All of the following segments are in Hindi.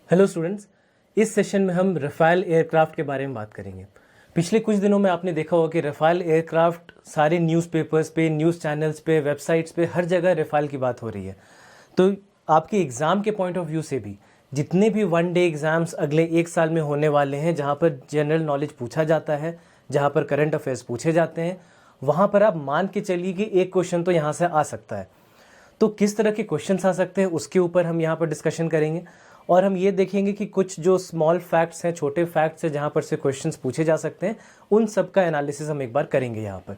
हेलो स्टूडेंट्स, इस सेशन में हम रफ़ाल एयरक्राफ्ट के बारे में बात करेंगे। पिछले कुछ दिनों में आपने देखा होगा कि रफ़ाल एयरक्राफ्ट सारे न्यूज़पेपर्स पे, न्यूज़ चैनल्स पे, वेबसाइट्स पे हर जगह रफ़ाल की बात हो रही है। तो आपके एग्ज़ाम के पॉइंट ऑफ व्यू से भी जितने भी वन डे एग्ज़ाम्स अगले एक साल में होने वाले हैं, जहाँ पर जनरल नॉलेज पूछा जाता है, जहाँ पर करंट अफेयर्स पूछे जाते हैं, वहाँ पर आप मान के चलिए कि एक क्वेश्चन तो यहाँ से आ सकता है। तो किस तरह के क्वेश्चंस आ सकते हैं उसके ऊपर हम यहाँ पर डिस्कशन करेंगे और हम ये देखेंगे कि कुछ जो स्मॉल फैक्ट्स हैं, छोटे फैक्ट्स हैं, जहाँ पर से क्वेश्चंस पूछे जा सकते हैं, उन सब का एनालिसिस हम एक बार करेंगे यहाँ पर।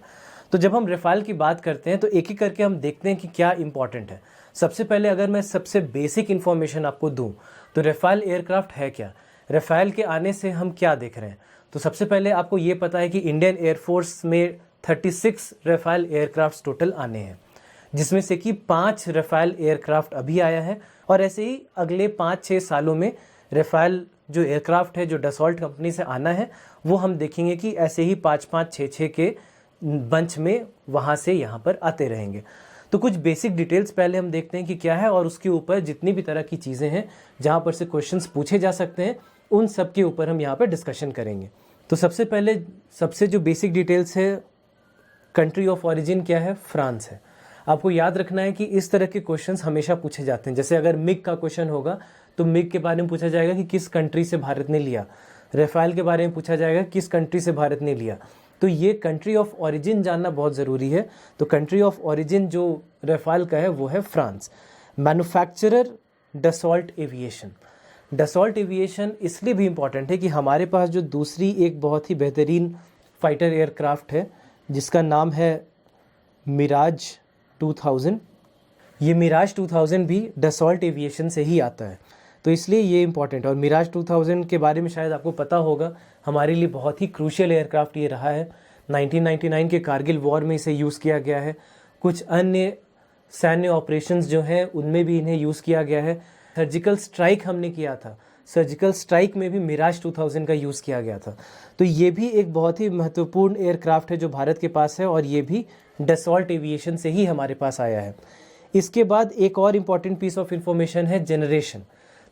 तो जब हम रफ़ाल की बात करते हैं तो एक एक करके हम देखते हैं कि क्या इंपॉर्टेंट है। सबसे पहले अगर मैं सबसे बेसिक इन्फॉर्मेशन आपको दूँ तो रफ़ाल एयरक्राफ्ट है क्या, रफ़ाल के आने से हम क्या देख रहे हैं। तो सबसे पहले आपको ये पता है कि इंडियन एयरफोर्स में 36 रफ़ाल एयरक्राफ्ट टोटल आने हैं, जिसमें से कि 5 रफ़ाल एयरक्राफ्ट अभी आया है और ऐसे ही अगले 5-6 सालों में रफ़ाल जो एयरक्राफ्ट है जो डसॉल्ट कंपनी से आना है, वो हम देखेंगे कि ऐसे ही 5-5, 6-6 के बंच में वहाँ से यहाँ पर आते रहेंगे। तो कुछ बेसिक डिटेल्स पहले हम देखते हैं कि क्या है और उसके ऊपर जितनी भी तरह की चीज़ें हैं जहाँ पर से क्वेश्चंस पूछे जा सकते हैं, उन सब के ऊपर हम यहाँ पर डिस्कशन करेंगे। तो सबसे पहले सबसे जो बेसिक डिटेल्स है, कंट्री ऑफ ऑरिजिन क्या है, फ्रांस है। आपको याद रखना है कि इस तरह के क्वेश्चंस हमेशा पूछे जाते हैं। जैसे अगर मिग का क्वेश्चन होगा तो मिग के बारे में पूछा जाएगा कि किस कंट्री से भारत ने लिया, रफ़ाल के बारे में पूछा जाएगा किस कंट्री से भारत ने लिया। तो ये कंट्री ऑफ ऑरिजिन जानना बहुत ज़रूरी है। तो कंट्री ऑफ ऑरिजिन जो रफ़ाल का है वो है France. Manufacturer Dassault aviation. Dassault aviation इसलिए भी इम्पॉर्टेंट है कि हमारे पास जो दूसरी एक बहुत ही बेहतरीन फाइटर एयरक्राफ्ट है जिसका नाम है मिराज 2000, ये मिराज 2000 भी डसॉल्ट एविएशन से ही आता है। तो इसलिए ये इंपॉर्टेंट है। और मिराज 2000 के बारे में शायद आपको पता होगा, हमारे लिए बहुत ही क्रूशियल एयरक्राफ्ट ये रहा है। 1999 के कारगिल वॉर में इसे यूज़ किया गया है। कुछ अन्य सैन्य ऑपरेशंस जो हैं उनमें भी इन्हें यूज़ किया गया है। सर्जिकल स्ट्राइक हमने किया था, सर्जिकल स्ट्राइक में भी मिराज 2000 का यूज़ किया गया था। तो ये भी एक बहुत ही महत्वपूर्ण एयरक्राफ्ट है जो भारत के पास है और ये भी डसॉल्ट एविएशन से ही हमारे पास आया है। इसके बाद एक और इम्पॉर्टेंट पीस ऑफ इंफॉर्मेशन है जनरेशन।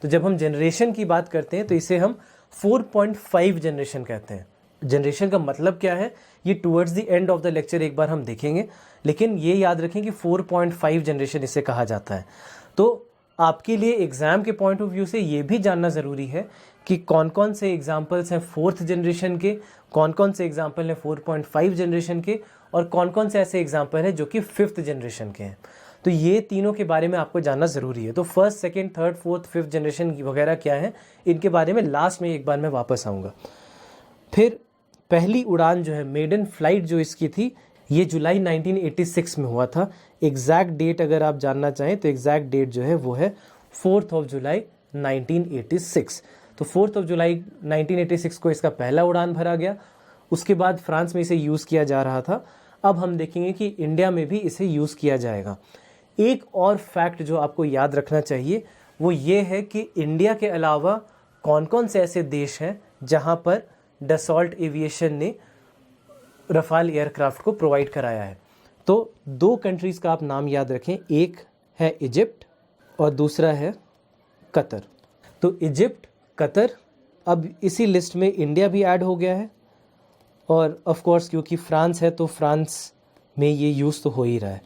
तो जब हम जनरेशन की बात करते हैं तो इसे हम 4.5 जनरेशन कहते हैं। जनरेशन का मतलब क्या है ये towards the end of the lecture एक बार हम देखेंगे, लेकिन ये याद रखें कि 4.5 जनरेशन इसे कहा जाता है। तो आपके लिए एग्ज़ाम के पॉइंट ऑफ व्यू से ये भी जानना ज़रूरी है कि कौन कौन से एग्जाम्पल्स हैं 4th जनरेशन के, कौन कौन से एग्जाम्पल हैं 4.5 जनरेशन के और कौन कौन से ऐसे एग्जाम्पल हैं जो कि 5th जनरेशन के हैं। तो ये तीनों के बारे में आपको जानना ज़रूरी है। तो 1st, 2nd, 3rd, 4th, 5th generation वगैरह क्या है, इनके बारे में लास्ट में एक बार मैं वापस आऊँगा। फिर पहली उड़ान जो है, मेडन फ्लाइट जो इसकी थी, ये जुलाई 1986 में हुआ था। एग्जैक्ट डेट अगर आप जानना चाहें तो एग्जैक्ट डेट जो है वो है 4 जुलाई 1986। तो 4 जुलाई 1986 को इसका पहला उड़ान भरा गया। उसके बाद फ्रांस में इसे यूज़ किया जा रहा था। अब हम देखेंगे कि इंडिया में भी इसे यूज़ किया जाएगा। एक और फैक्ट जो आपको याद रखना चाहिए वो ये है कि इंडिया के अलावा कौन कौन से ऐसे देश हैं जहाँ पर डसॉल्ट एविएशन ने रफ़ाल एयरक्राफ्ट को प्रोवाइड कराया है। तो 2 कंट्रीज़ का आप नाम याद रखें, एक है इजिप्ट और दूसरा है कतर। तो इजिप्ट, कतर, अब इसी लिस्ट में इंडिया भी ऐड हो गया है और ऑफ कोर्स क्योंकि फ्रांस है तो फ्रांस में ये यूज़ तो हो ही रहा है।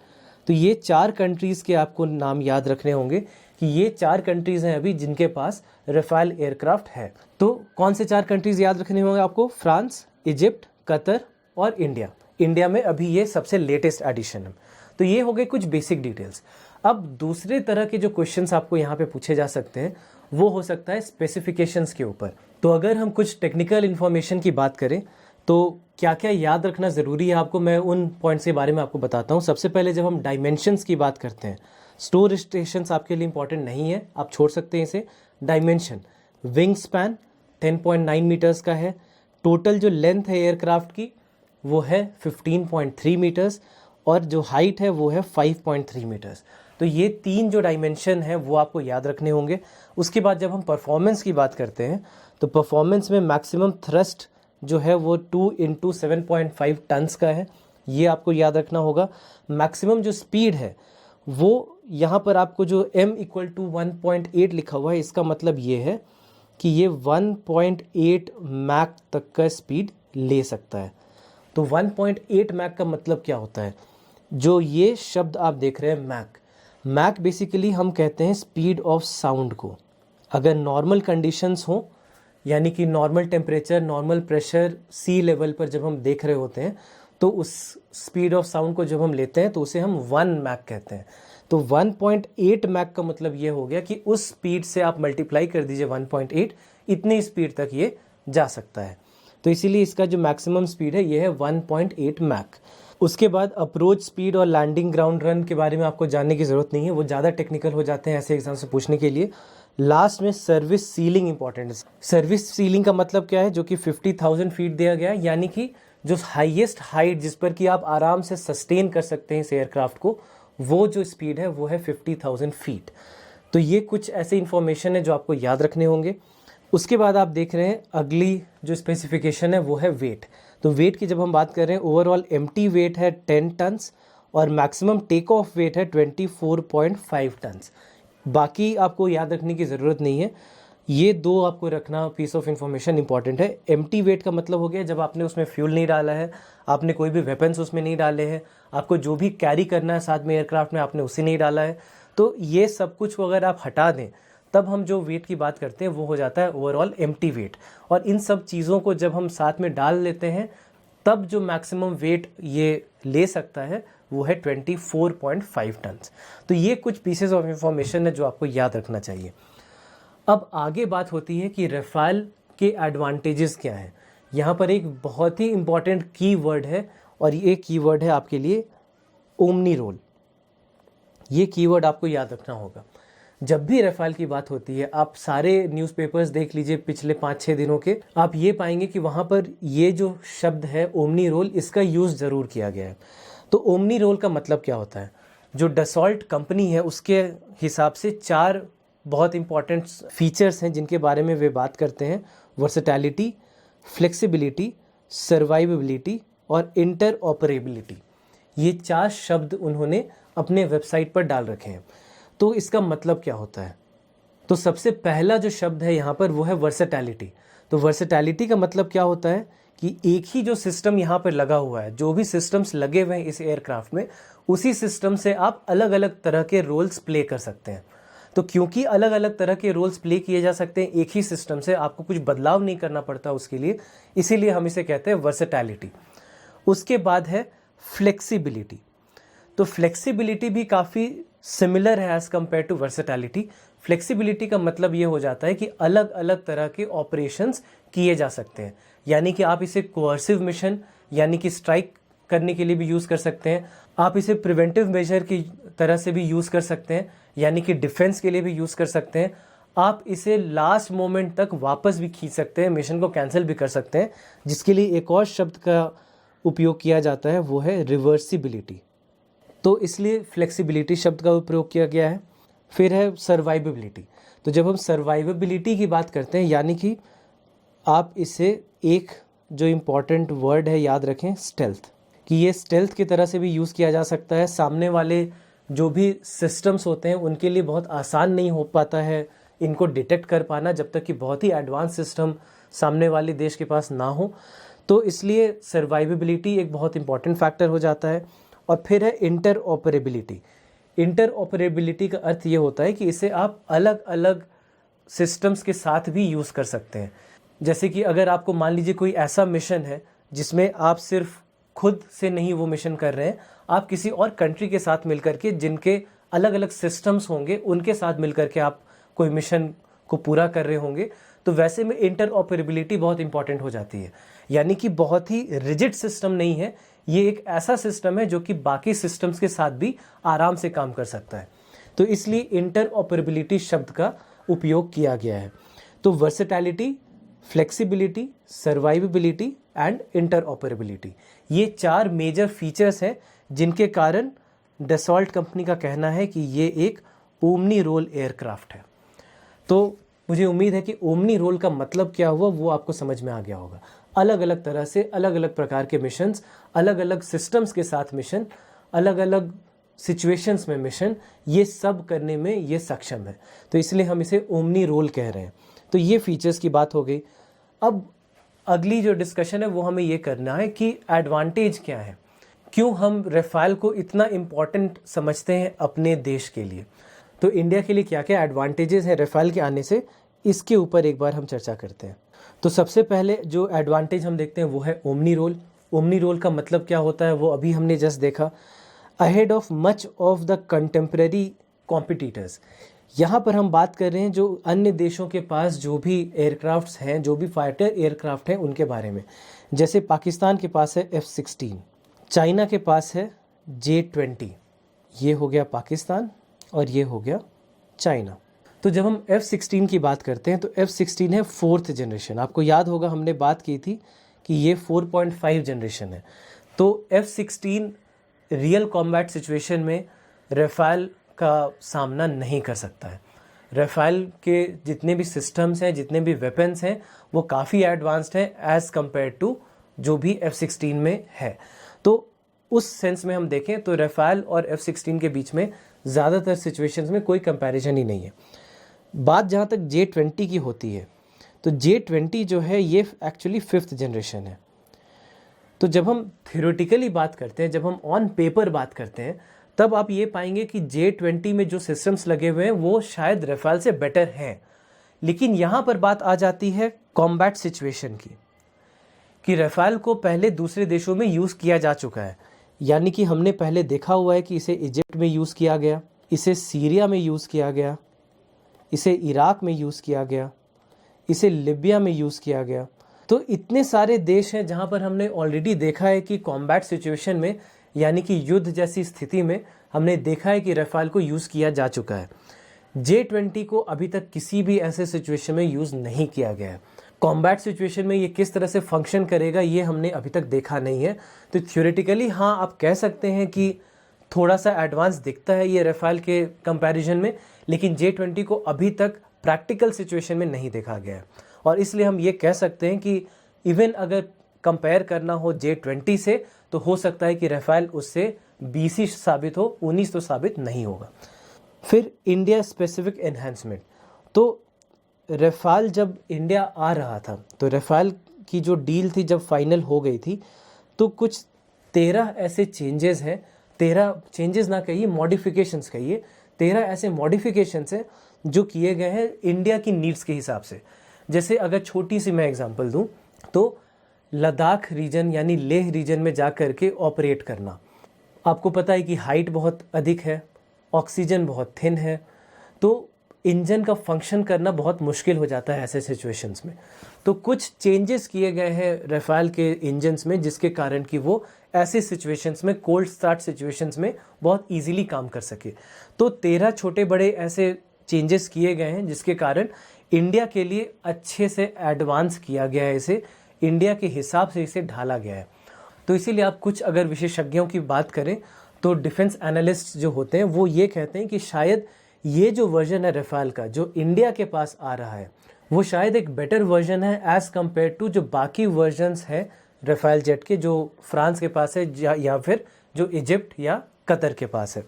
तो ये 4 कंट्रीज़ के आपको नाम याद रखने होंगे कि ये 4 कंट्रीज़ हैं अभी जिनके पास रफ़ाल एयरक्राफ्ट है। तो कौन से 4 कंट्रीज़ याद रखने होंगे आपको? फ्रांस, इजिप्ट, कतर और इंडिया। इंडिया में अभी ये सबसे लेटेस्ट एडिशन है। तो ये हो गए कुछ बेसिक डिटेल्स। अब दूसरे तरह के जो क्वेश्चंस आपको यहाँ पे पूछे जा सकते हैं वो हो सकता है स्पेसिफिकेशंस के ऊपर। तो अगर हम कुछ टेक्निकल इन्फॉर्मेशन की बात करें तो क्या क्या याद रखना ज़रूरी है आपको, मैं उन पॉइंट्स के बारे में आपको बताता हूँ। सबसे पहले जब हम डायमेंशंस की बात करते हैं, स्टोर स्टेशंस आपके लिए इंपॉर्टेंट नहीं है, आप छोड़ सकते हैं इसे। डायमेंशन, विंग स्पैन 10.9 मीटर्स का है। टोटल जो लेंथ है एयरक्राफ्ट की वो है 15.3 मीटर्स और जो हाइट है वो है 5.3 मीटर्स। तो ये 3 जो डायमेंशन है वो आपको याद रखने होंगे। उसके बाद जब हम परफॉर्मेंस की बात करते हैं तो परफॉर्मेंस में मैक्सिमम थ्रस्ट जो है वो 2 × 7.5 टन्स का है, ये आपको याद रखना होगा। मैक्सिमम जो स्पीड है वो यहाँ पर आपको जो m = 1.8 लिखा हुआ है, इसका मतलब ये है कि ये 1.8 मैक तक का स्पीड ले सकता है। तो 1.8 मैक का मतलब क्या होता है? जो ये शब्द आप देख रहे हैं मैक, मैक बेसिकली हम कहते हैं स्पीड ऑफ साउंड को। अगर नॉर्मल कंडीशंस हो, यानी कि नॉर्मल टेम्परेचर, नॉर्मल प्रेशर, सी लेवल पर जब हम देख रहे होते हैं, तो उस स्पीड ऑफ साउंड को जब हम लेते हैं तो उसे हम 1 मैक कहते हैं। तो 1.8 मैक का मतलब ये हो गया कि उस स्पीड से आप मल्टीप्लाई कर दीजिए 1.8, इतनी स्पीड तक ये जा सकता है। तो इसीलिए इसका जो मैक्सिमम स्पीड है ये है 1.8 मैक। उसके बाद अप्रोच स्पीड और लैंडिंग ग्राउंड रन के बारे में आपको जानने की ज़रूरत नहीं है, वो ज़्यादा टेक्निकल हो जाते हैं ऐसे एग्जाम से पूछने के लिए। लास्ट में सर्विस सीलिंग इंपॉर्टेंट है। सर्विस सीलिंग का मतलब क्या है? जो कि 50,000 फीट दिया गया है, यानी कि जो हाईएस्ट हाइट जिस पर कि आप आराम से सस्टेन कर सकते हैं इस एयरक्राफ्ट को, वो जो स्पीड है वो है 50,000 फीट। तो ये कुछ ऐसे इंफॉर्मेशन है जो आपको याद रखने होंगे। उसके बाद आप देख रहे हैं अगली जो स्पेसिफिकेशन है वो है वेट। तो वेट की जब हम बात कर रहे हैं, ओवरऑल एम्प्टी वेट है 10 टन्स और मैक्सिमम टेक ऑफ वेट है 24.5 टन्स। बाकी आपको याद रखने की ज़रूरत नहीं है, ये दो आपको रखना पीस ऑफ इंफॉर्मेशन इंपॉर्टेंट है। एम्प्टी वेट का मतलब हो गया जब आपने उसमें फ्यूल नहीं डाला है, आपने कोई भी वेपन्स उसमें नहीं डाले हैं, आपको जो भी कैरी करना है साथ में एयरक्राफ्ट में आपने उसे नहीं डाला है। तो ये सब कुछ को अगर आप हटा दें तब हम जो वेट की बात करते हैं वो हो जाता है ओवरऑल एम्प्टी वेट। और इन सब चीज़ों को जब हम साथ में डाल लेते हैं तब जो मैक्सिमम वेट ये ले सकता है वो है 24.5 टन्स। तो ये कुछ पीसेस ऑफ इंफॉर्मेशन है जो आपको याद रखना चाहिए। अब आगे बात होती है कि रफाल के एडवांटेजेस क्या हैं। यहाँ पर एक बहुत ही इंपॉर्टेंट की वर्ड है और ये की वर्ड है आपके लिए ओमनी रोल। ये की वर्ड आपको याद रखना होगा। जब भी रफाल की बात होती है, आप सारे न्यूज़पेपर्स देख लीजिए पिछले 5-6 दिनों के, आप ये पाएंगे कि वहाँ पर ये जो शब्द है ओमनी रोल, इसका यूज़ ज़रूर किया गया है। तो ओमनी रोल का मतलब क्या होता है? जो डसॉल्ट कंपनी है उसके हिसाब से 4 बहुत इंपॉर्टेंट फीचर्स हैं जिनके बारे में वे बात करते हैं। वर्सेटैलिटी, फ्लेक्सिबिलिटी, सर्वाइवेबिलिटी और इंटरऑपरेबिलिटी। ये 4 शब्द उन्होंने अपने वेबसाइट पर डाल रखे हैं। तो इसका मतलब क्या होता है? तो सबसे पहला जो शब्द है यहाँ पर वो है वर्सेटैलिटी। तो वर्सेटैलिटी का मतलब क्या होता है कि एक ही जो सिस्टम यहाँ पर लगा हुआ है, जो भी सिस्टम्स लगे हुए हैं इस एयरक्राफ्ट में, उसी सिस्टम से आप अलग अलग तरह के रोल्स प्ले कर सकते हैं। तो क्योंकि अलग अलग तरह के रोल्स प्ले किए जा सकते हैं एक ही सिस्टम से, आपको कुछ बदलाव नहीं करना पड़ता उसके लिए, इसीलिए हम इसे कहते हैं वर्सेटैलिटी। उसके बाद है फ्लेक्सिबिलिटी। तो फ्लेक्सिबिलिटी भी काफ़ी सिमिलर है as compare to versatility. Flexibility का मतलब ये हो जाता है कि अलग अलग तरह के ऑपरेशंस किए जा सकते हैं, यानी कि आप इसे कोअर्सिव मिशन यानी कि स्ट्राइक करने के लिए भी यूज़ कर सकते हैं, आप इसे प्रिवेंटिव मेजर की तरह से भी यूज़ कर सकते हैं, यानी कि डिफेंस के लिए भी यूज़ कर सकते हैं, आप इसे लास्ट मोमेंट तक वापस भी खींच सकते हैं, मिशन को कैंसिल भी कर सकते हैं, जिसके लिए एक और शब्द का उपयोग किया जाता है वो है रिवर्सिबिलिटी। तो इसलिए फ्लेक्सिबिलिटी शब्द का उपयोग किया गया है। फिर है सर्वाइवेबिलिटी। तो जब हम सर्वाइवेबिलिटी की बात करते हैं, यानी कि आप इसे एक जो इम्पॉर्टेंट वर्ड है याद रखें, स्टेल्थ, कि ये स्टेल्थ की तरह से भी यूज़ किया जा सकता है। सामने वाले जो भी सिस्टम्स होते हैं उनके लिए बहुत आसान नहीं हो पाता है इनको डिटेक्ट कर पाना जब तक कि बहुत ही एडवांस सिस्टम सामने वाले देश के पास ना हो। तो इसलिए सर्वाइवेबिलिटी एक बहुत इंपॉर्टेंट फैक्टर हो जाता है। और फिर है इंटरऑपरेबिलिटी। इंटरऑपरेबिलिटी का अर्थ ये होता है कि इसे आप अलग अलग सिस्टम्स के साथ भी यूज़ कर सकते हैं। जैसे कि अगर आपको मान लीजिए कोई ऐसा मिशन है जिसमें आप सिर्फ खुद से नहीं वो मिशन कर रहे हैं, आप किसी और कंट्री के साथ मिलकर के, जिनके अलग अलग सिस्टम्स होंगे, उनके साथ मिलकर के आप कोई मिशन को पूरा कर रहे होंगे, तो वैसे में इंटरऑपरेबिलिटी बहुत इंपॉर्टेंट हो जाती है। यानी कि बहुत ही रिजिड सिस्टम नहीं है, ये एक ऐसा सिस्टम है जो कि बाकी सिस्टम्स के साथ भी आराम से काम कर सकता है। तो इसलिए इंटरऑपरेबिलिटी शब्द का उपयोग किया गया है। तो versatility, flexibility, survivability and interoperability, ये 4 मेजर फीचर्स हैं जिनके कारण डसॉल्ट कंपनी का कहना है कि ये एक ओमनी रोल एयरक्राफ्ट है। तो मुझे उम्मीद है कि ओमनी रोल का मतलब क्या हुआ वो आपको समझ में आ गया होगा। अलग अलग तरह से अलग अलग प्रकार के मिशंस, अलग अलग सिस्टम्स के साथ मिशन, अलग अलग सिचुएशंस में मिशन, ये सब करने में ये सक्षम है। तो इसलिए हम इसे ओमनी रोल कह रहे हैं। तो ये फीचर्स की बात हो गई। अब अगली जो डिस्कशन है वो हमें ये करना है कि एडवांटेज क्या है, क्यों हम रफाल को इतना इम्पॉर्टेंट समझते हैं अपने देश के लिए। तो इंडिया के लिए क्या क्या एडवांटेजेस हैं रफाल के आने से, इसके ऊपर एक बार हम चर्चा करते हैं। तो सबसे पहले जो एडवांटेज हम देखते हैं वो है ओमनी रोल। ओमनी रोल का मतलब क्या होता है वो अभी हमने जस्ट देखा, ahead of much of the contemporary competitors. यहाँ पर हम बात कर रहे हैं जो अन्य देशों के पास जो भी एयरक्राफ्ट्स हैं, जो भी फाइटर एयरक्राफ्ट हैं उनके बारे में। जैसे पाकिस्तान के पास है F-16, चाइना के पास है J-20, ये हो गया पाकिस्तान और ये हो गया चाइना। तो जब हम F-16 की बात करते हैं तो F-16 है 4th जनरेशन। आपको याद होगा हमने बात की थी कि ये 4.5 जनरेशन है। तो F-16 रियल कॉम्बैट सिचुएशन में रफाल का सामना नहीं कर सकता है। रफाल के जितने भी सिस्टम्स हैं, जितने भी वेपन्स हैं, वो काफ़ी एडवांस्ड हैं एज़ कम्पेयर टू जो भी F-16 में है। तो उस सेंस में हम देखें तो रफाल और F-16 के बीच में ज़्यादातर सिचुएशंस में कोई कंपैरिजन ही नहीं है। बात जहाँ तक J-20 की होती है तो J-20 जो है ये एक्चुअली 5th जनरेशन है। तो जब हम थियोरेटिकली बात करते हैं, जब हम ऑन पेपर बात करते हैं, तब आप ये पाएंगे कि J-20 में जो सिस्टम्स लगे हुए हैं वो शायद रफाल से बेटर हैं। लेकिन यहाँ पर बात आ जाती है कॉम्बैट सिचुएशन की, कि रफाल को पहले दूसरे देशों में यूज़ किया जा चुका है। यानी कि हमने पहले देखा हुआ है कि इसे इजिप्ट में यूज़ किया गया, इसे सीरिया में यूज़ किया गया, इसे इराक में यूज़ किया गया, इसे लिबिया में यूज़ किया गया। तो इतने सारे देश हैं जहाँ पर हमने ऑलरेडी देखा है कि कॉम्बैट सिचुएशन में, यानी कि युद्ध जैसी स्थिति में, हमने देखा है कि रफाल को यूज़ किया जा चुका है। J-20 को अभी तक किसी भी ऐसे सिचुएशन में यूज़ नहीं किया गया है। कॉम्बैट सिचुएशन में ये किस तरह से फंक्शन करेगा ये हमने अभी तक देखा नहीं है। तो थ्योरेटिकली हाँ, आप कह सकते हैं कि थोड़ा सा एडवांस दिखता है ये रफाल के कंपैरिजन में, लेकिन J-20 को अभी तक प्रैक्टिकल सिचुएशन में नहीं देखा गया है। और इसलिए हम ये कह सकते हैं कि इवन अगर कंपेयर करना हो J-20 से, तो हो सकता है कि रफाल उससे 20 ही साबित हो, 19 तो साबित नहीं होगा। फिर इंडिया स्पेसिफिक एनहांसमेंट। तो रफाल जब इंडिया आ रहा था तो रफाल की जो डील थी जब फाइनल हो गई थी, तो कुछ 13 ऐसे चेंजेस हैं, 13 चेंजेस ना कहिए, मॉडिफिकेशंस कहिए, 13 ऐसे मॉडिफिकेशंस हैं जो किए गए हैं इंडिया की नीड्स के हिसाब से। जैसे अगर छोटी सी मैं एग्जांपल दूं तो लद्दाख रीजन यानी लेह रीजन में जा कर के ऑपरेट करना, आपको पता है कि हाइट बहुत अधिक है, ऑक्सीजन बहुत थिन है, तो इंजन का फंक्शन करना बहुत मुश्किल हो जाता है ऐसे सिचुएशंस में। तो कुछ चेंजेस किए गए हैं रफाल के इंजन्स में जिसके कारण कि वो ऐसे सिचुएशंस में, कोल्ड स्टार्ट सिचुएशंस में बहुत इजीली काम कर सके। तो 13 छोटे बड़े ऐसे चेंजेस किए गए हैं जिसके कारण इंडिया के लिए अच्छे से एडवांस किया गया है, इसे इंडिया के हिसाब से इसे ढाला गया है। तो इसीलिए आप कुछ अगर विशेषज्ञों की बात करें तो डिफेंस एनालिस्ट जो होते हैं वो ये कहते हैं कि शायद ये जो वर्जन है रफाल का जो इंडिया के पास आ रहा है वो शायद एक बेटर वर्जन है एज कम्पेयर टू जो बाकी वर्जन्स हैं रफाल जेट के, जो फ्रांस के पास है या फिर जो इजिप्ट या कतर के पास है।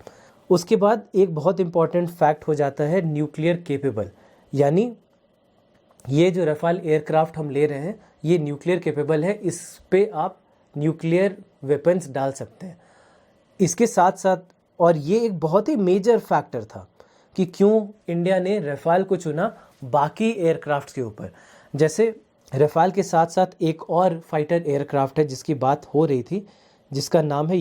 उसके बाद एक बहुत इंपॉर्टेंट फैक्ट हो जाता है न्यूक्लियर केपेबल, यानी ये जो रफाल एयरक्राफ्ट हम ले रहे हैं ये न्यूक्लियर केपेबल है, इस पे आप न्यूक्लियर वेपन्स डाल सकते हैं। इसके साथ साथ, और ये एक बहुत ही मेजर फैक्टर था कि क्यों इंडिया ने रफाल को चुना बाकी एयरक्राफ्ट के ऊपर। जैसे रफाल के साथ साथ एक और फाइटर एयरक्राफ्ट है जिसकी बात हो रही थी, जिसका नाम है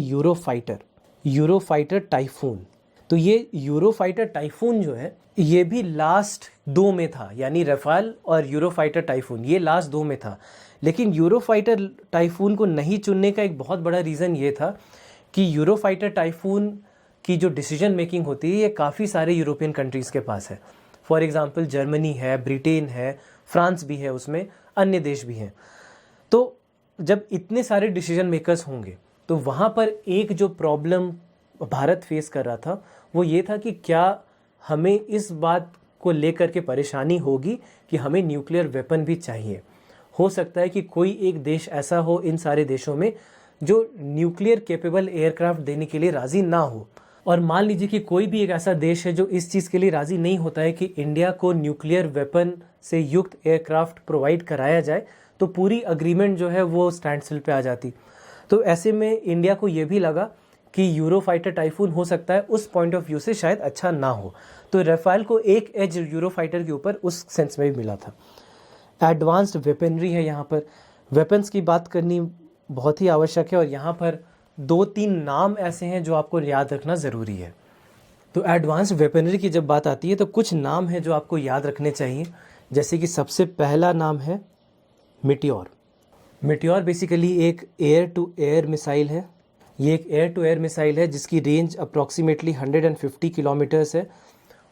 यूरोफाइटर टाइफून। तो ये यूरोफाइटर टाइफून जो है ये भी लास्ट 2 में था, यानी रफाल और यूरोफाइटर टाइफून ये लास्ट 2 में था। लेकिन यूरोफाइटर टाइफून को नहीं चुनने का एक बहुत बड़ा रीज़न ये था कि यूरोफाइटर टाइफून की जो डिसीजन मेकिंग होती है ये काफ़ी सारे यूरोपियन कंट्रीज़ के पास है। फॉर एग्जांपल जर्मनी है, ब्रिटेन है, फ्रांस भी है, उसमें अन्य देश भी हैं। तो जब इतने सारे डिसीजन मेकर्स होंगे तो वहाँ पर एक जो प्रॉब्लम भारत फेस कर रहा था वो ये था कि क्या हमें इस बात को लेकर के परेशानी होगी कि हमें न्यूक्लियर वेपन भी चाहिए। हो सकता है कि कोई एक देश ऐसा हो इन सारे देशों में जो न्यूक्लियर कैपेबल एयरक्राफ्ट देने के लिए राज़ी ना हो। और मान लीजिए कि कोई भी एक ऐसा देश है जो इस चीज़ के लिए राज़ी नहीं होता है कि इंडिया को न्यूक्लियर वेपन से युक्त एयरक्राफ्ट प्रोवाइड कराया जाए, तो पूरी अग्रीमेंट जो है वो स्टैंड स्टिल पे आ जाती। तो ऐसे में इंडिया को ये भी लगा कि यूरोफाइटर टाइफून हो सकता है उस पॉइंट ऑफ व्यू से शायद अच्छा ना हो, तो राफेल को एक एज यूरोफाइटर के ऊपर उस सेंस में भी मिला था। एडवांस्ड वेपनरी है, यहाँ पर वेपन्स की बात करनी बहुत ही आवश्यक है, और यहाँ पर 2-3 नाम ऐसे हैं जो आपको याद रखना ज़रूरी है। तो एडवांस्ड वेपनरी की जब बात आती है तो कुछ नाम है जो आपको याद रखने चाहिए, जैसे कि सबसे पहला नाम है मिटियोर। मिटियोर बेसिकली एक एयर टू एयर मिसाइल है। ये एक एयर टू एयर मिसाइल है जिसकी रेंज अप्रॉक्सीमेटली 150 किलोमीटर्स है,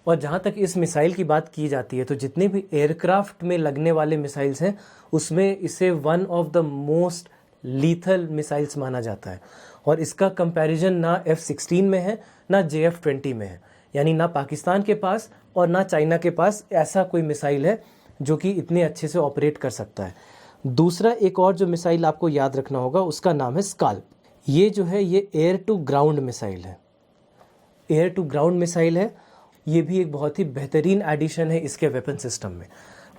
और जहाँ तक इस मिसाइल की बात की जाती है तो जितने भी एयरक्राफ्ट में लगने वाले मिसाइल्स हैं उसमें इसे one of the most lethal missiles माना जाता है। और इसका कंपैरिजन ना F-16 में है ना JF-20 में है, यानी ना पाकिस्तान के पास और ना चाइना के पास ऐसा कोई मिसाइल है जो कि इतने अच्छे से ऑपरेट कर सकता है। दूसरा एक और जो मिसाइल आपको याद रखना होगा उसका नाम है स्काल्प। ये जो है ये एयर टू ग्राउंड मिसाइल है, एयर टू ग्राउंड मिसाइल है। ये भी एक बहुत ही बेहतरीन एडिशन है इसके वेपन सिस्टम में।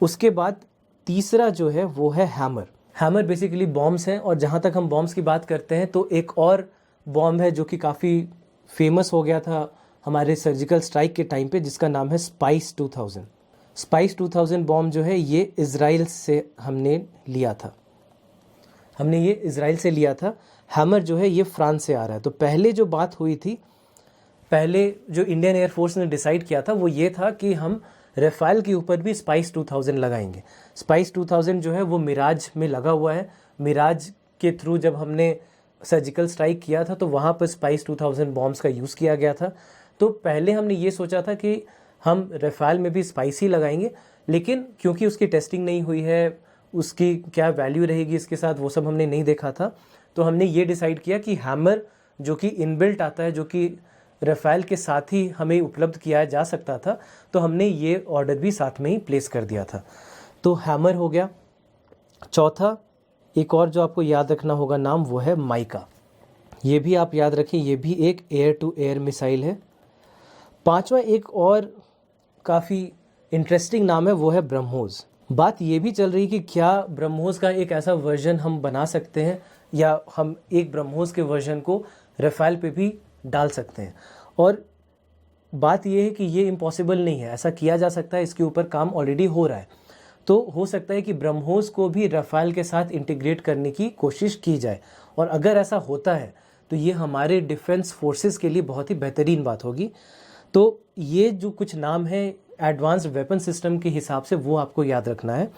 उसके बाद तीसरा जो है वो है हैमर। हैमर बेसिकली बॉम्ब्स हैं, और जहाँ तक हम बॉम्ब्स की बात करते हैं तो एक और बॉम्ब है जो कि काफ़ी फेमस हो गया था हमारे सर्जिकल स्ट्राइक के टाइम पे, जिसका नाम है स्पाइस 2000। स्पाइस 2000 बॉम्ब जो है ये इज़राइल से हमने लिया था, हमने ये इज़राइल से लिया था। हैमर जो है ये फ्रांस से आ रहा है। तो पहले जो बात हुई थी, पहले जो इंडियन एयरफोर्स ने डिसाइड किया था वो ये था कि हम राफेल के ऊपर भी स्पाइस 2000 लगाएंगे। स्पाइस 2000 जो है वो मिराज में लगा हुआ है। मिराज के थ्रू जब हमने सर्जिकल स्ट्राइक किया था तो वहाँ पर स्पाइस 2000 बॉम्ब्स का यूज़ किया गया था। तो पहले हमने ये सोचा था कि हम राफेल में भी स्पाइस ही लगाएंगे, लेकिन क्योंकि उसकी टेस्टिंग नहीं हुई है, उसकी क्या वैल्यू रहेगी इसके साथ वो सब हमने नहीं देखा था, तो हमने ये डिसाइड किया कि हैमर जो कि इनबिल्ट आता है, जो कि राफेल के साथ ही हमें उपलब्ध किया जा सकता था, तो हमने ये ऑर्डर भी साथ में ही प्लेस कर दिया था। तो हैमर हो गया। चौथा एक और जो आपको याद रखना होगा नाम वो है माइका। ये भी आप याद रखें, ये भी एक एयर टू एयर मिसाइल है। पांचवा एक और काफ़ी इंटरेस्टिंग नाम है वो है ब्रह्मोस। बात ये भी चल रही कि क्या ब्रह्मोस का एक ऐसा वर्जन हम बना सकते हैं या हम एक ब्रह्मोस के वर्जन को राफेल पे भी डाल सकते हैं, और बात यह है कि ये इम्पॉसिबल नहीं है, ऐसा किया जा सकता है, इसके ऊपर काम ऑलरेडी हो रहा है। तो हो सकता है कि ब्रह्मोस को भी राफेल के साथ इंटीग्रेट करने की कोशिश की जाए, और अगर ऐसा होता है तो ये हमारे डिफेंस फोर्सेस के लिए बहुत ही बेहतरीन बात होगी। तो ये जो कुछ नाम है एडवांस्ड वेपन सिस्टम के हिसाब से वो आपको याद रखना है।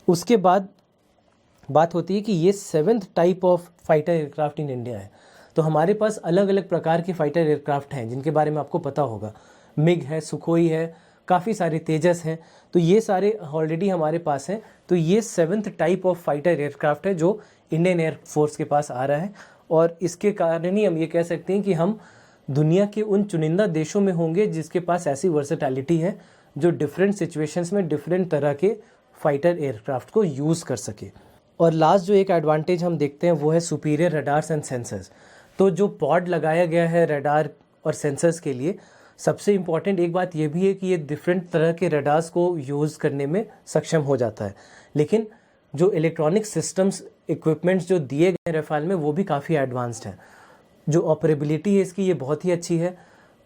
उसके बाद बात होती है कि ये 7th type of fighter aircraft in India है। तो हमारे पास अलग अलग प्रकार के फाइटर एयरक्राफ्ट हैं जिनके बारे में आपको पता होगा। मिग है, सुखोई है, काफ़ी सारे तेजस हैं, तो ये सारे ऑलरेडी हमारे पास हैं। तो ये 7th type of fighter aircraft है जो इंडियन एयरफोर्स के पास आ रहा है, और इसके कारण ही हम ये कह सकते हैं कि हम दुनिया के उन चुनिंदा देशों में होंगे जिसके पास ऐसी वर्सेटैलिटी है जो डिफरेंट सिचुएशंस में डिफरेंट तरह के फाइटर एयरक्राफ्ट को यूज़ कर सके। और लास्ट जो एक एडवांटेज हम देखते हैं वो है सुपीरियर रडार्स एंड सेंसर्स। तो जो पॉड लगाया गया है रडार और सेंसर्स के लिए, सबसे इम्पॉर्टेंट एक बात ये भी है कि ये डिफरेंट तरह के रडार्स को यूज़ करने में सक्षम हो जाता है, लेकिन जो इलेक्ट्रॉनिक सिस्टम्स इक्विपमेंट्स जो दिए गए राफेल में वो भी काफ़ी एडवांस्ड हैं। जो ऑपरेबिलिटी है इसकी ये बहुत ही अच्छी है,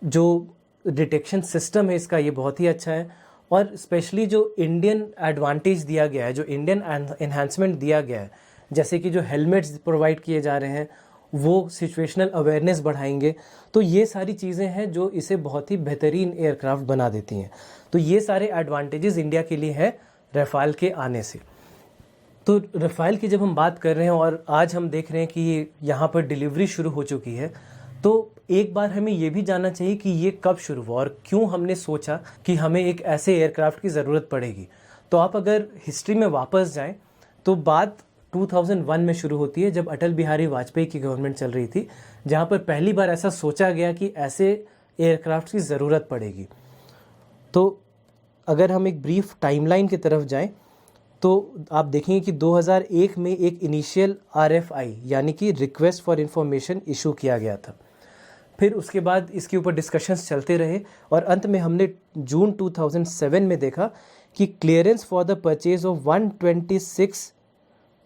जो डिटेक्शन सिस्टम है इसका ये बहुत ही अच्छा है, और स्पेशली जो इंडियन एडवांटेज दिया गया है, जो इंडियन एनहांसमेंट दिया गया है, जैसे कि जो हेलमेट्स प्रोवाइड किए जा रहे हैं वो सिचुएशनल अवेयरनेस बढ़ाएंगे, तो ये सारी चीज़ें हैं जो इसे बहुत ही बेहतरीन एयरक्राफ्ट बना देती हैं। तो ये सारे एडवांटेजेस इंडिया के लिए है राफेल के आने से। तो राफेल की जब हम बात कर रहे हैं और आज हम देख रहे हैं कि यहाँ पर डिलीवरी शुरू हो चुकी है, तो एक बार हमें ये भी जानना चाहिए कि ये कब शुरू हुआ और क्यों हमने सोचा कि हमें एक ऐसे एयरक्राफ्ट की ज़रूरत पड़ेगी। तो आप अगर हिस्ट्री में वापस जाएं तो बात 2001 में शुरू होती है, जब अटल बिहारी वाजपेयी की गवर्नमेंट चल रही थी, जहाँ पर पहली बार ऐसा सोचा गया कि ऐसे एयरक्राफ्ट की ज़रूरत पड़ेगी। तो अगर हम एक ब्रीफ टाइमलाइन की तरफ जाएं तो आप देखेंगे कि 2001 में एक इनिशियल RFI यानी कि रिक्वेस्ट फॉर इंफॉर्मेशन इशू किया गया था। फिर उसके बाद इसके ऊपर डिस्कशंस चलते रहे और अंत में हमने जून 2007 में देखा कि clearance for the purchase of 126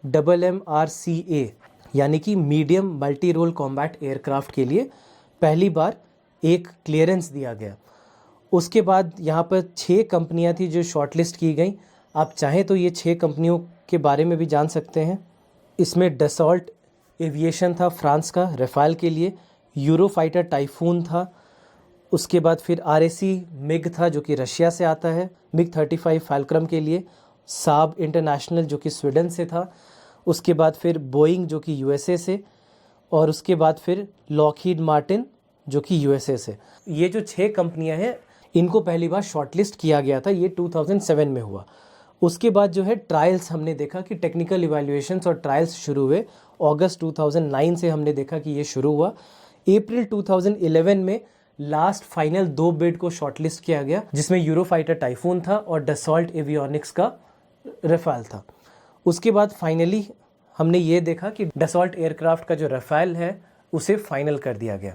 MMRCA यानी कि medium multi role combat aircraft के लिए पहली बार एक क्लियरेंस दिया गया। उसके बाद यहाँ पर 6 कंपनियाँ थी जो शॉर्टलिस्ट की गई। आप चाहें तो ये 6 कंपनियों के बारे में भी जान सकते हैं। इसमें डसॉल्ट एविएशन था फ्रांस का रफाल के लिए, यूरोफाइटर टाइफून था, उसके बाद फिर RAC मिग था जो कि रशिया से आता है, मिग 35 फैल्क्रम के लिए, साब इंटरनेशनल जो कि स्वीडन से था, उसके बाद फिर बोइंग जो कि USA से, और उसके बाद फिर लॉकहीड मार्टिन जो कि USA से। ये जो 6 कंपनियां हैं इनको पहली बार शॉर्टलिस्ट किया गया था, ये 2007 में हुआ। उसके बाद जो है ट्रायल्स हमने देखा कि टेक्निकल इवैल्यूएशंस और ट्रायल्स शुरू हुए। अगस्त 2009 से हमने देखा कि ये शुरू हुआ। अप्रैल 2011 में लास्ट फाइनल 2 बिड को शॉर्टलिस्ट किया गया जिसमें यूरोफाइटर टाइफून था और डसॉल्ट एवियोनिक्स का रफाल था। उसके बाद फाइनली हमने ये देखा कि डसॉल्ट एयरक्राफ्ट का जो रफाल है उसे फाइनल कर दिया गया।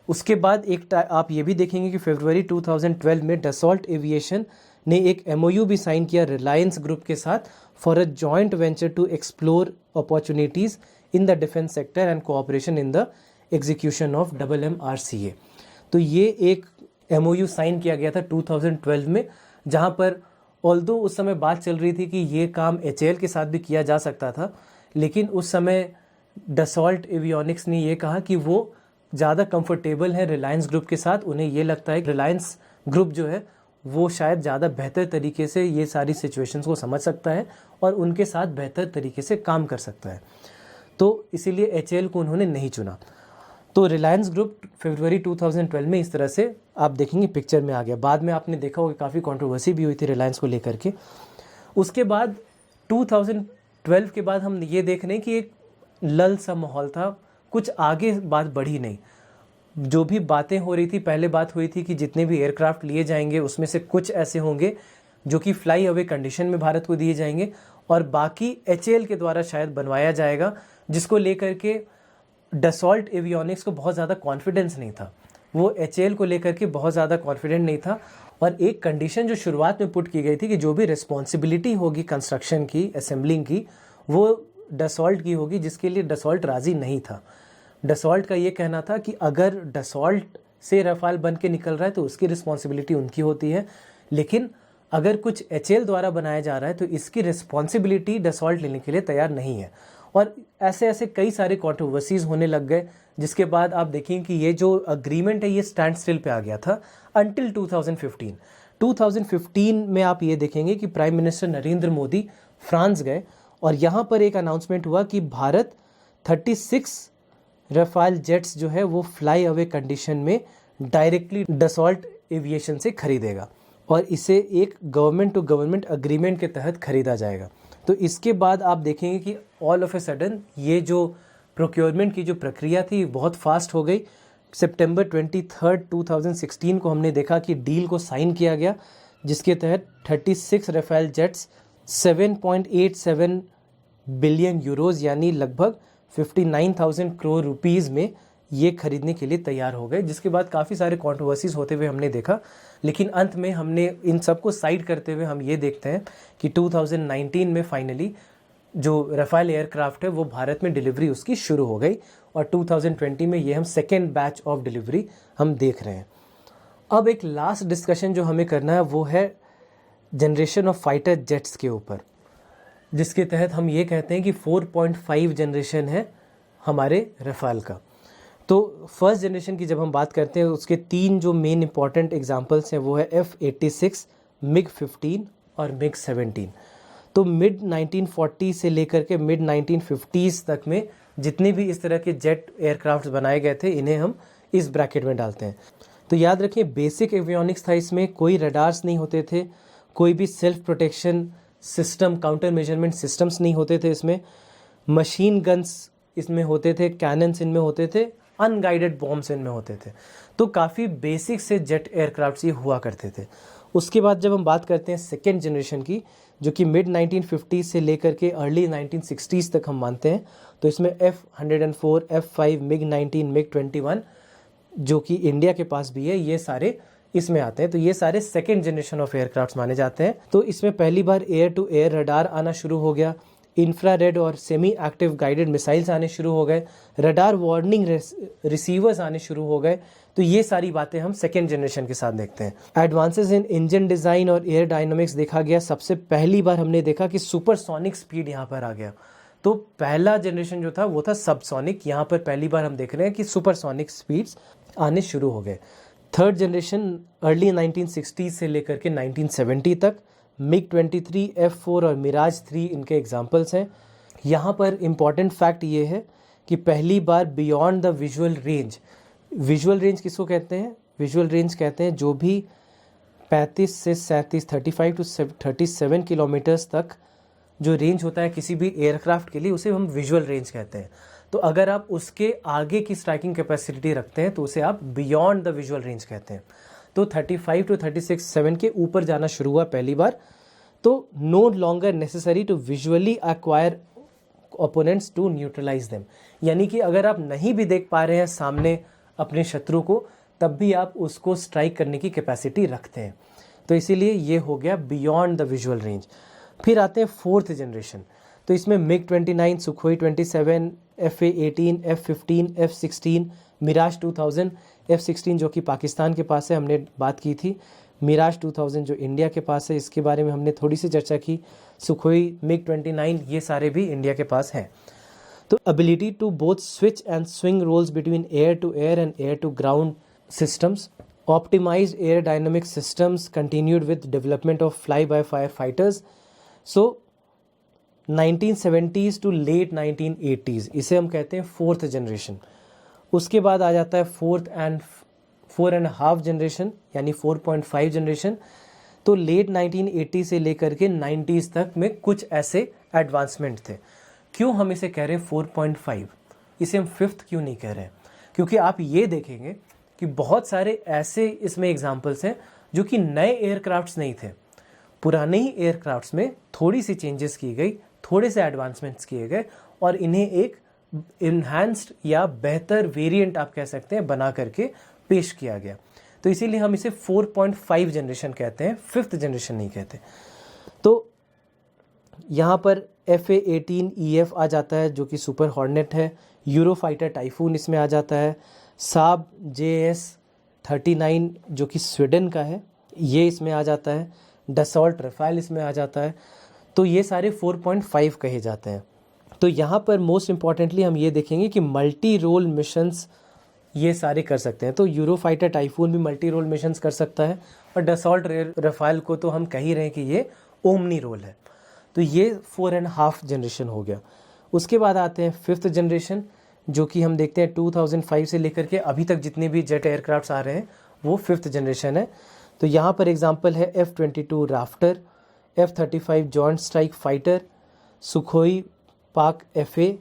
उसके बाद आप ये भी देखेंगे कि फरवरी 2012 में डसॉल्ट एविएशन ने एक MOU भी साइन किया रिलायंस ग्रुप के साथ for a joint venture to explore opportunities in the defence sector and cooperation in the execution of MMRCA। तो ये एक MOU साइन किया गया था 2012 में, जहां पर ऑल्दो उस समय बात चल रही थी कि ये काम HAL के साथ भी किया जा सकता था, लेकिन उस समय डसॉल्ट एवियोनिक्स ने ये कहा कि वो ज़्यादा कंफर्टेबल है रिलायंस ग्रुप के साथ। उन्हें ये लगता है कि रिलायंस ग्रुप जो है वो शायद ज़्यादा बेहतर तरीके से ये सारी सिचुएशंस को समझ सकता है और उनके साथ बेहतर तरीके से काम कर सकता है, तो इसीलिए HAL को उन्होंने नहीं चुना। तो रिलायंस ग्रुप फरवरी 2012 में इस तरह से आप देखेंगे पिक्चर में आ गया। बाद में आपने देखा होगा काफ़ी कंट्रोवर्सी भी हुई थी रिलायंस को लेकर के। उसके बाद 2012 के बाद हम ये देख रहे हैं कि एक लल सा माहौल था, कुछ आगे बात बढ़ी नहीं। जो भी बातें हो रही थी, पहले बात हुई थी कि जितने भी एयरक्राफ्ट लिए जाएंगे उसमें से कुछ ऐसे होंगे जो कि फ्लाई अवे कंडीशन में भारत को दिए जाएंगे और बाकी HAL के द्वारा शायद बनवाया जाएगा, जिसको लेकर के डसॉल्ट एवियोनिक्स को बहुत ज़्यादा कॉन्फिडेंस नहीं था। वो HAL को लेकर के बहुत ज़्यादा कॉन्फिडेंट नहीं था और एक कंडीशन जो शुरुआत में पुट की गई थी कि जो भी रिस्पॉन्सिबिलिटी होगी कंस्ट्रक्शन की, असेंबलिंग की, वो डसॉल्ट की होगी, जिसके लिए डसॉल्ट राज़ी नहीं था। डसॉल्ट का ये कहना था कि अगर डसॉल्ट से रफाल बन के निकल रहा है तो उसकी रिस्पॉन्सिबिलिटी उनकी होती है, लेकिन अगर कुछ HAL द्वारा बनाया जा रहा है तो इसकी रिस्पॉन्सिबिलिटी डसॉल्ट लेने के लिए तैयार नहीं है। और ऐसे ऐसे कई सारे कॉन्ट्रोवर्सीज होने लग गए, जिसके बाद आप देखें कि ये जो अग्रीमेंट है ये स्टैंड स्टिल पे आ गया था अंटिल 2015। 2015 में आप ये देखेंगे कि prime minister Narendra Modi France गए और यहाँ पर एक अनाउंसमेंट हुआ कि भारत 36 रफाल जेट्स जो है वो फ्लाई अवे कंडीशन में डायरेक्टली डसॉल्ट एविएशन से खरीदेगा और इसे एक गवर्नमेंट टू गवर्नमेंट अग्रीमेंट के तहत खरीदा जाएगा। तो इसके बाद आप देखेंगे कि ऑल ऑफ ए सडन ये जो प्रोक्योरमेंट की जो प्रक्रिया थी बहुत फास्ट हो गई। सितंबर 23, 2016 को हमने देखा कि डील को साइन किया गया, जिसके तहत 36 रफाल जेट्स 7.87 बिलियन यूरोज यानी लगभग 59,000 करोड़ रुपीस में ये खरीदने के लिए तैयार हो गए, जिसके बाद काफ़ी सारे कंट्रोवर्सीज होते हुए हमने देखा। लेकिन अंत में हमने इन सबको साइड करते हुए हम ये देखते हैं कि 2019 में फाइनली जो रफाल एयरक्राफ्ट है वो भारत में डिलीवरी उसकी शुरू हो गई और 2020 में ये हम सेकेंड बैच ऑफ डिलीवरी हम देख रहे हैं। अब एक लास्ट डिस्कशन जो हमें करना है वो है जनरेशन ऑफ फाइटर जेट्स के ऊपर, जिसके तहत हम ये कहते हैं कि 4.5 जनरेशन है हमारे रफाल का। तो फर्स्ट जनरेशन की जब हम बात करते हैं उसके 3 जो मेन इंपॉर्टेंट एग्जांपल्स हैं वो है F-86, MiG-15 और MiG-17। तो मिड 1940 से लेकर के मिड 1950s तक में जितने भी इस तरह के जेट एयरक्राफ्ट बनाए गए थे इन्हें हम इस ब्रैकेट में डालते हैं। तो याद रखें बेसिक एवियोनिक्स था, इसमें कोई रडार्स नहीं होते थे, कोई भी self protection system, counter measurement systems नहीं होते थे, इसमें मशीन गन्स इसमें होते थे, कैनन्स इनमें होते थे, अनगाइडेड बॉम्ब्स इनमें होते थे। तो काफ़ी बेसिक से जेट एयरक्राफ्ट ये हुआ करते थे। उसके बाद जब हम बात करते हैं सेकेंड जनरेशन की, जो कि मिड 1950 से लेकर के अर्ली 1960s तक हम मानते हैं, तो इसमें F-104, F-5, MiG-19, MiG-21 जो कि इंडिया के पास भी है, ये सारे इसमें आते हैं। तो ये सारे सेकेंड जनरेशन ऑफ एयरक्राफ्ट माने जाते हैं। तो इसमें पहली बार एयर टू एयर रडार आना शुरू हो गया, इंफ्रारेड और सेमी एक्टिव गाइडेड मिसाइल्स आने शुरू हो गए, रडार वार्निंग रिसीवर्स आने शुरू हो गए। तो ये सारी बातें हम सेकेंड जनरेशन के साथ देखते हैं। एडवांसेस इन इंजन डिज़ाइन और एयर डायनामिक्स देखा गया। सबसे पहली बार हमने देखा कि सुपरसोनिक स्पीड यहाँ पर आ गया। तो पहला जनरेशन जो था वो था सबसोनिक, यहाँ पर पहली बार हम देख रहे हैं कि सुपरसोनिक स्पीड्स आने शुरू हो गए। थर्ड जनरेशन अर्ली 1960 से लेकर के 1970 तक, MiG-23, F-4 और मिराज 3 इनके एग्जाम्पल्स हैं। यहाँ पर इम्पॉर्टेंट फैक्ट ये है कि पहली बार beyond the visual range, visual range किसको कहते हैं? विजुअल रेंज कहते हैं जो भी 35 से 37, 35 टू 37 किलोमीटर्स तक जो रेंज होता है किसी भी एयरक्राफ्ट के लिए, उसे हम विजुअल रेंज कहते हैं। तो अगर आप उसके आगे की स्ट्राइकिंग कैपेसिटी रखते हैं तो उसे आप बियॉन्ड द विजुअल रेंज कहते हैं। तो 35 टू 36-7 के ऊपर जाना शुरू हुआ पहली बार। तो no longer necessary to visually acquire opponents to neutralise them, यानी कि अगर आप नहीं भी देख पा रहे हैं सामने अपने शत्रु को, तब भी आप उसको स्ट्राइक करने की कैपेसिटी रखते हैं। तो इसीलिए ये हो गया बियॉन्ड द विजुअल रेंज। फिर आते हैं फोर्थ जनरेशन। तो इसमें MiG-29, Sukhoi 27, FA-18, F-15, F-16, Miraj 2000, F-16 जो कि पाकिस्तान के पास है, हमने बात की थी। मिराज 2000 जो इंडिया के पास है, इसके बारे में हमने थोड़ी सी चर्चा की। सुखोई, MiG-29 ये सारे भी इंडिया के पास हैं। तो ability to both switch and swing roles between air to air and air to ground systems, optimised aerodynamic systems continued with development of fly by wire fighters. So 1970s to late 1980s, इसे हम कहते हैं फोर्थ जनरेशन। उसके बाद आ जाता है फोर्थ एंड 4.5 जनरेशन, यानी 4.5 जनरेशन। तो लेट 1980 से लेकर के 90s तक में कुछ ऐसे एडवांसमेंट थे। क्यों हम इसे कह रहे हैं 4.5, इसे हम फिफ्थ क्यों नहीं कह रहे हैं? क्योंकि आप ये देखेंगे कि बहुत सारे ऐसे इसमें एग्जाम्पल्स हैं जो कि नए एयरक्राफ्ट्स नहीं थे, पुराने ही एयरक्राफ्ट्स में थोड़ी सी चेंजेस की गई, थोड़े से एडवांसमेंट्स किए गए और इन्हें एक इन्हांस्ड या बेहतर वेरिएंट आप कह सकते हैं बना करके पेश किया गया। तो इसीलिए हम इसे 4.5 जनरेशन कहते हैं, फिफ्थ जनरेशन नहीं कहते। तो यहाँ पर FA-18EF आ जाता है जो कि सुपर हॉर्नेट है, यूरोफाइटर टाइफून इसमें आ जाता है, साब JS-39 जो कि स्वीडन का है ये इसमें आ जाता है, डसॉल्ट रफाल इसमें आ जाता है। तो ये सारे 4.5 कहे जाते हैं। तो यहाँ पर मोस्ट इम्पॉर्टेंटली हम ये देखेंगे कि मल्टी रोल मिशंस ये सारे कर सकते हैं। तो यूरोफाइटर टाइफून भी मल्टी रोल मिशंस कर सकता है और डसॉल्ट रफाल को तो हम कह ही रहे हैं कि ये ओमनी रोल है। तो ये 4.5 जनरेशन हो गया। उसके बाद आते हैं फिफ्थ जनरेशन जो कि हम देखते हैं 2005 से लेकर के अभी तक जितने भी जेट एयरक्राफ्ट्स आ रहे हैं वो फिफ्थ जनरेशन है। तो यहाँ पर एग्जांपल है F-22 rafter, F-35 joint strike fighter, Sukhoi पाक FA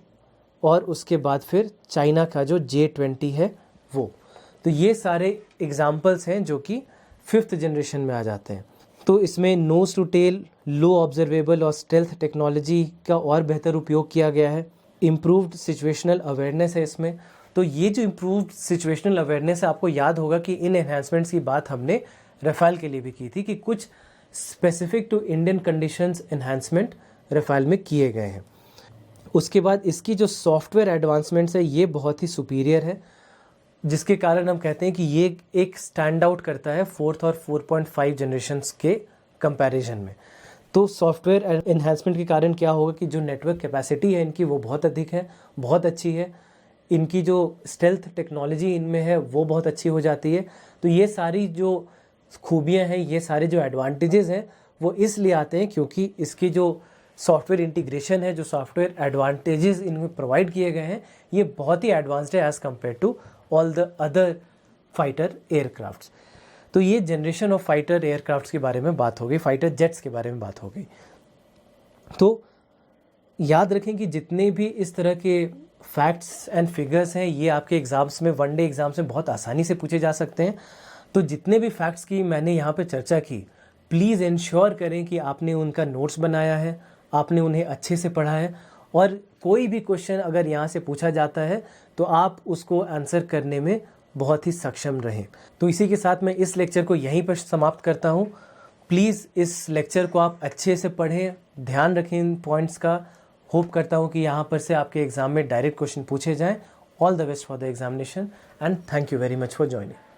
और उसके बाद फिर चाइना का जो J-20 है वो। तो ये सारे एग्जाम्पल्स हैं जो कि फिफ्थ जनरेशन में आ जाते हैं। तो इसमें nose to tail, low observable और स्टेल्थ टेक्नोलॉजी का और बेहतर उपयोग किया गया है। इम्प्रूव्ड सिचुएशनल अवेयरनेस है इसमें। तो ये जो इम्प्रूव्ड सिचुएशनल अवेयरनेस है, आपको याद होगा कि इन एनहांसमेंट्स की बात हमने रफाल के लिए भी की थी कि कुछ specific to Indian conditions enhancement Rafale में किए गए हैं। उसके बाद इसकी जो सॉफ्टवेयर एडवांसमेंट्स है ये बहुत ही सुपीरियर है, जिसके कारण हम कहते हैं कि ये एक स्टैंड आउट करता है फोर्थ और 4.5 जनरेशन्स के कंपैरिजन में। तो सॉफ्टवेयर एनहांसमेंट के कारण क्या होगा कि जो नेटवर्क कैपेसिटी है इनकी वो बहुत अधिक है, बहुत अच्छी है। इनकी जो स्टेल्थ टेक्नोलॉजी इनमें है वो बहुत अच्छी हो जाती है। तो ये सारी जो खूबियाँ हैं, ये सारे जो एडवांटेजेस हैं वो इसलिए आते हैं क्योंकि इसकी जो सॉफ्टवेयर इंटीग्रेशन है, जो सॉफ्टवेयर एडवांटेजेस इनमें प्रोवाइड किए गए हैं, ये बहुत ही एडवांस्ड है as compare to all the other fighter aircrafts. तो ये जनरेशन ऑफ फाइटर एयरक्राफ्ट्स के बारे में बात हो गई, फाइटर जेट्स के बारे में बात हो गई। तो याद रखें कि जितने भी इस तरह के फैक्ट्स एंड फिगर्स हैं ये आपके एग्जाम्स में, वनडे एग्जाम्स में बहुत आसानी से पूछे जा सकते हैं। तो जितने भी फैक्ट्स की मैंने यहाँ पे चर्चा की, प्लीज़ इंश्योर करें कि आपने उनका नोट्स बनाया है, आपने उन्हें अच्छे से पढ़ा है और कोई भी क्वेश्चन अगर यहाँ से पूछा जाता है तो आप उसको आंसर करने में बहुत ही सक्षम रहें। तो इसी के साथ मैं इस लेक्चर को यहीं पर समाप्त करता हूँ। प्लीज़ इस लेक्चर को आप अच्छे से पढ़ें, ध्यान रखें इन पॉइंट्स का। होप करता हूँ कि यहाँ पर से आपके एग्ज़ाम में डायरेक्ट क्वेश्चन पूछे जाएँ। All the best for the examination and thank you very much for joining.